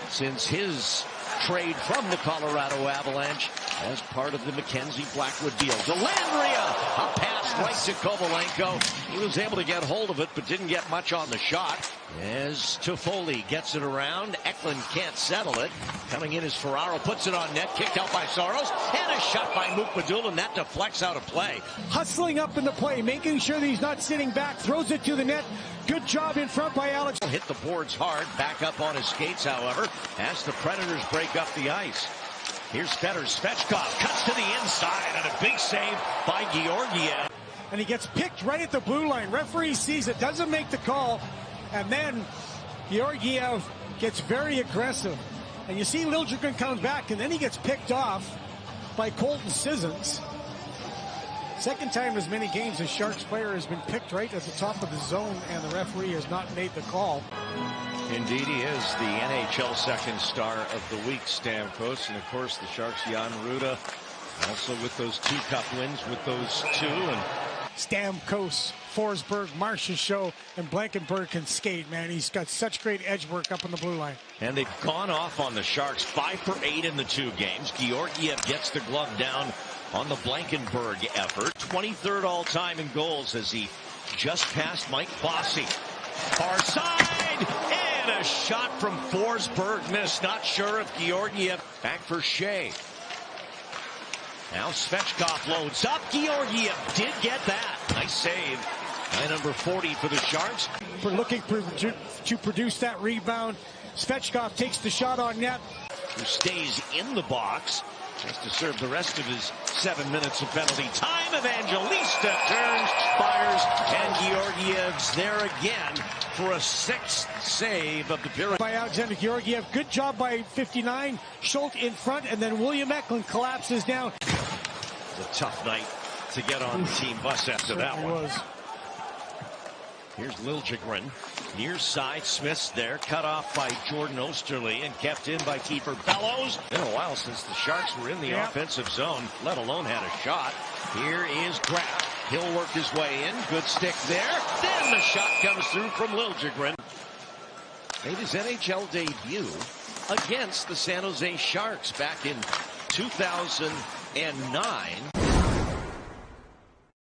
since his trade from the Colorado Avalanche as part of the Mackenzie Blackwood deal. Dellandrea, a pass right to Kovalenko. He was able to get hold of it, but didn't get much on the shot. As Toffoli gets it around, Eklund can't settle it. Coming in as Ferraro puts it on net, kicked out by Saros, and a shot by Mukmadul, and that deflects out of play. Hustling up in the play, making sure that he's not sitting back, throws it to the net. Good job in front by Alex. Hit the boards hard, back up on his skates, however, as the Predators break up the ice. Here's Svechkov, cuts to the inside, and a big save by Georgiev. And he gets picked right at the blue line. Referee sees it, doesn't make the call, and then Georgiev gets very aggressive. And you see Liljegren comes back, and then he gets picked off by Colton Sissons. Second time as many games as Sharks player has been picked right at the top of the zone, and the referee has not made the call. Indeed, he is the NHL second star of the week, Stamkos. And of course, the Sharks, Jan Ruda, also with those 2 cup wins with those 2. And Stamkos, Forsberg, Marcia Show, and Blankenburg can skate, man. He's got such great edge work up on the blue line. And they've gone off on the Sharks, 5 for 8 in the 2 games. Georgiev gets the glove down on the Blankenburg effort. 23rd all-time in goals as he just passed Mike Bossy. Far side, and a shot from Forsberg missed. Not sure if Georgiev back for Shea. Now Svechkov loads up. Georgiev did get that. Nice save by number 40 for the Sharks. We're looking to produce that rebound. Svechkov takes the shot on net. Who stays in the box just to serve the rest of his 7 minutes of penalty time. Evangelista turns, fires, and Georgiev's there again for a 6th save of the period. By Alexander Georgiev. Good job by 59. Schultz in front, and then William Eklund collapses down. It's a tough night to get on the team bus after that one. Here's Liljegren. Near side, Smith's there, cut off by Jordan Osterley and kept in by keeper Bellows. Been a while since the Sharks were in the offensive zone, let alone had a shot. Here is Graff. He'll work his way in. Good stick there. Then the shot comes through from Liljegren. Made his NHL debut against the San Jose Sharks back in 2009.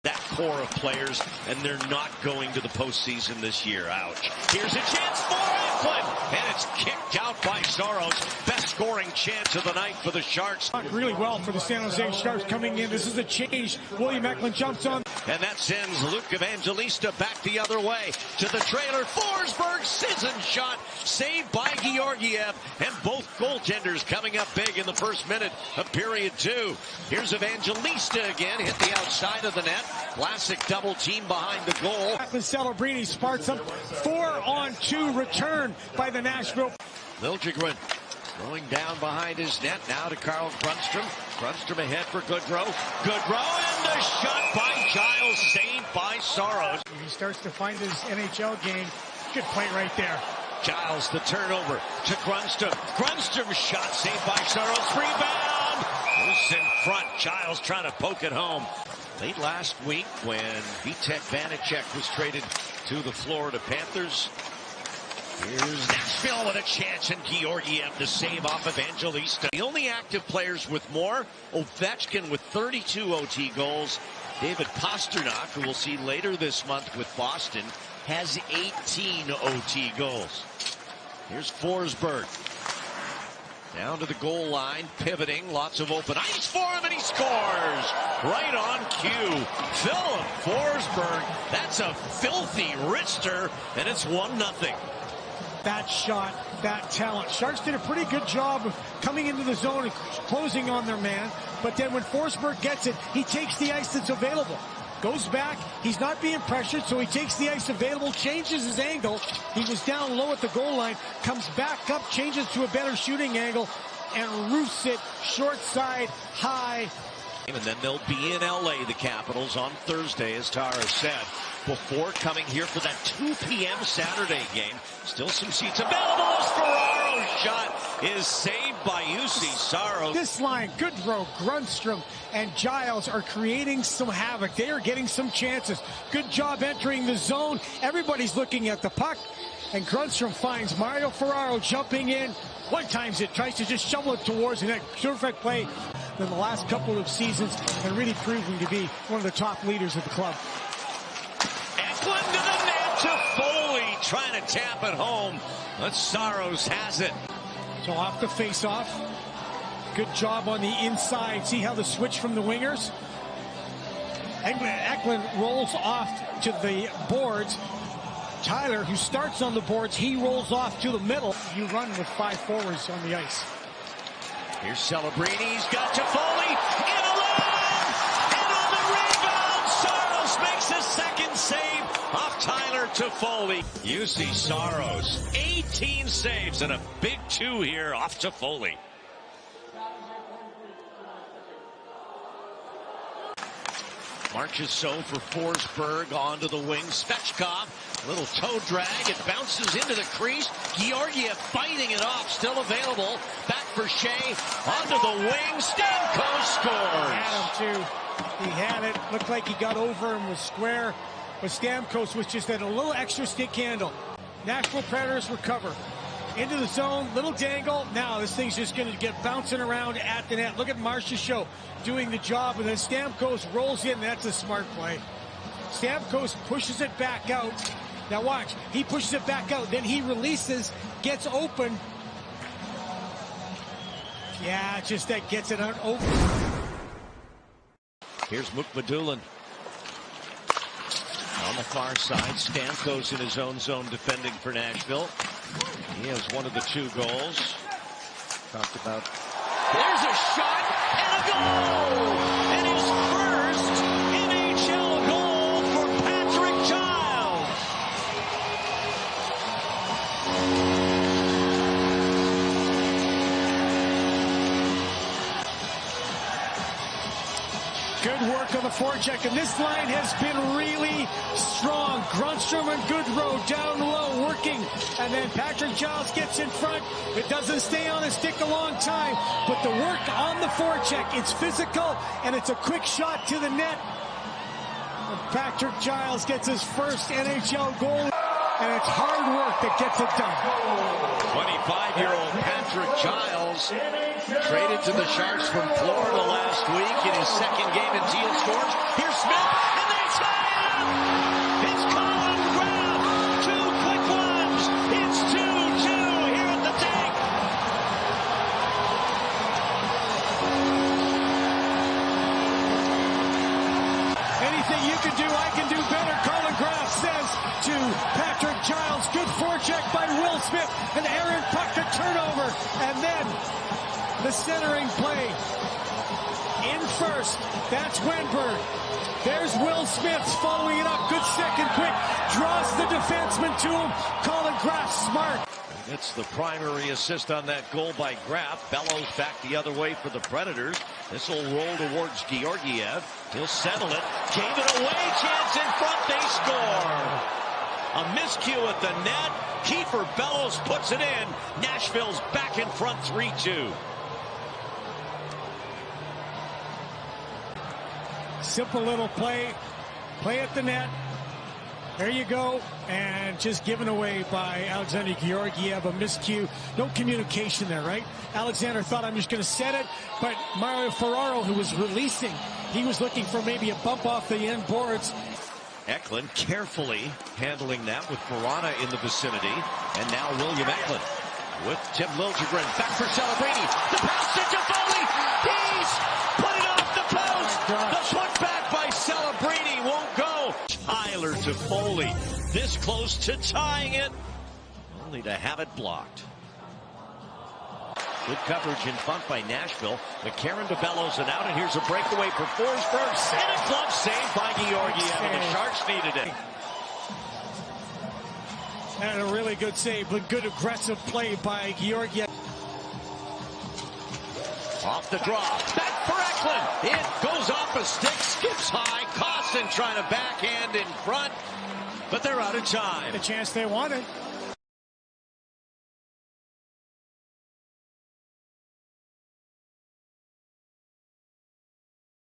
That core of players, and they're not going to the postseason this year. Ouch. Here's a chance for Eklund, and it's kicked out by Saros. Best scoring chance of the night for the Sharks. Really well for the San Jose Sharks coming in. This is a change. William Eklund jumps on. And that sends Luke Evangelista back the other way to the trailer. Forsberg, Sissons shot, saved by Georgiev, and both goaltenders coming up big in the first minute of period 2. Here's Evangelista again, hit the outside of the net. Classic double team behind the goal. Celebrini sparks up 4-on-2 return by the Nashville. Liljegren going down behind his net now to Carl Grundstrom. Grundstrom ahead for Goodrow. Goodrow, and the shot by Giles, saved by Saros. He starts to find his NHL game. Good play right there. Giles, the turnover to Grundstrom. Grundstrom's shot saved by Saros. Rebound. Loose in front. Giles trying to poke it home. Late last week when Vitek Vanacek was traded to the Florida Panthers. Here's Nashville with a chance, and Georgiev to save off Evangelista. The only active players with more, Ovechkin with 32 OT goals. David Pastrnak, who we'll see later this month with Boston, has 18 OT goals. Here's Forsberg. Down to the goal line, pivoting, lots of open ice for him, and he scores! Right on cue. Philip Forsberg, that's a filthy wrister, and it's 1-0. That shot, that talent. Sharks did a pretty good job of coming into the zone and closing on their man, but then when Forsberg gets it, he takes the ice that's available. Goes back, he's not being pressured, so he takes the ice available, changes his angle. He was down low at the goal line, comes back up, changes to a better shooting angle, and roofs it short side, high. And then they'll be in LA, the Capitals, on Thursday, as Tara said, before coming here for that 2 p.m. Saturday game. Still some seats available as Ferraro's shot is saved by UC Saros. This line, Goodrow, Grundstrom, and Giles are creating some havoc. They are getting some chances. Good job entering the zone. Everybody's looking at the puck. And Grundstrom finds Mario Ferraro jumping in. One times it, tries to just shovel it towards the net. Terrific play in the last couple of seasons and really proving to be one of the top leaders of the club. Eklund to the net to Foley, trying to tap it home. But Saros has it. So off the face-off. Good job on the inside. See how the switch from the wingers? Eklund rolls off to the boards. Tyler, who starts on the boards, he rolls off to the middle. You run with 5 forwards on the ice. Here's Celebrini. He's got Toffoli in alone. And on the rebound, Saros makes his second save off Tyler Toffoli. You see Saros, 18 saves and a big 2 here off Toffoli. Marches so for Forsberg onto the wing. Svechkov, a little toe drag. It bounces into the crease. Georgiev fighting it off, still available. Back for Shea, onto the wing. Stamkos scores. Had him too. He had it. Looked like he got over him, was square. But Stamkos was just at a little extra stick handle. Nashville Predators recover. Into the zone, little dangle. Now this thing's just going to get bouncing around at the net. Look at Marcia Show doing the job, and then Stamkos rolls in. That's a smart play. Stamkos pushes it back out. Now watch, he pushes it back out, then he releases, gets open. Yeah, just that gets it out open. Here's Mukmadulin. On the far side, Stamkos in his own zone defending for Nashville. He has one of the 2 goals. Talked about. There's a shot and a goal! And his first NHL goal for Patrick Giles. Good work on the forecheck, and this line has been really strong. Grundstrom and Goodrow down low working, and then Patrick Giles gets in front. It doesn't stay on his stick a long time, but the work on the forecheck, it's physical, and it's a quick shot to the net. And Patrick Giles gets his first NHL goal, and it's hard work that gets it done. 25-year-old Patrick Giles traded to the Sharks from Florida last week in his second game in teal storms. Here's Smith, and they tie it up! It's Colin Graf, 2 quick ones. It's 2-2 here at the tank. Anything you can do, I can do better, Colin Graf says to Patrick Giles. Good forecheck by Will Smith, and Aaron Puck a turnover, and then the centering play. In first, that's Wenberg. There's Will Smith following it up. Good second quick. Draws the defenseman to him. Colin Graf smart. It's the primary assist on that goal by Graf. Bellows back the other way for the Predators. This will roll towards Georgiev. He'll settle it. Gave it away. Chance in front. They score. A miscue at the net. Kiefer Bellows puts it in. Nashville's back in front 3-2. Simple little play. Play at the net. There you go. And just given away by Alexander Georgiev, a miscue. No communication there, right? Alexander thought, I'm just going to set it. But Mario Ferraro, who was releasing, he was looking for maybe a bump off the end boards. Eklund carefully handling that with Verana in the vicinity. And now William Eklund with Tim Liljegren. Back for Celebrini. The pass to Toffoli. He's put it off the post. The putback by Celebrini won't go. Tyler Toffoli this close to tying it, only to have it blocked. Good coverage in front by Nashville. McCarron to Bellows and out, and here's a breakaway for Forsberg. And a glove save by Georgiev, and the Sharks needed it. And a really good save, but good aggressive play by Georgiev. Off the draw, back for Eklund. It goes off a stick, skips high. Kostin trying to backhand in front, but they're out of time. The chance they wanted.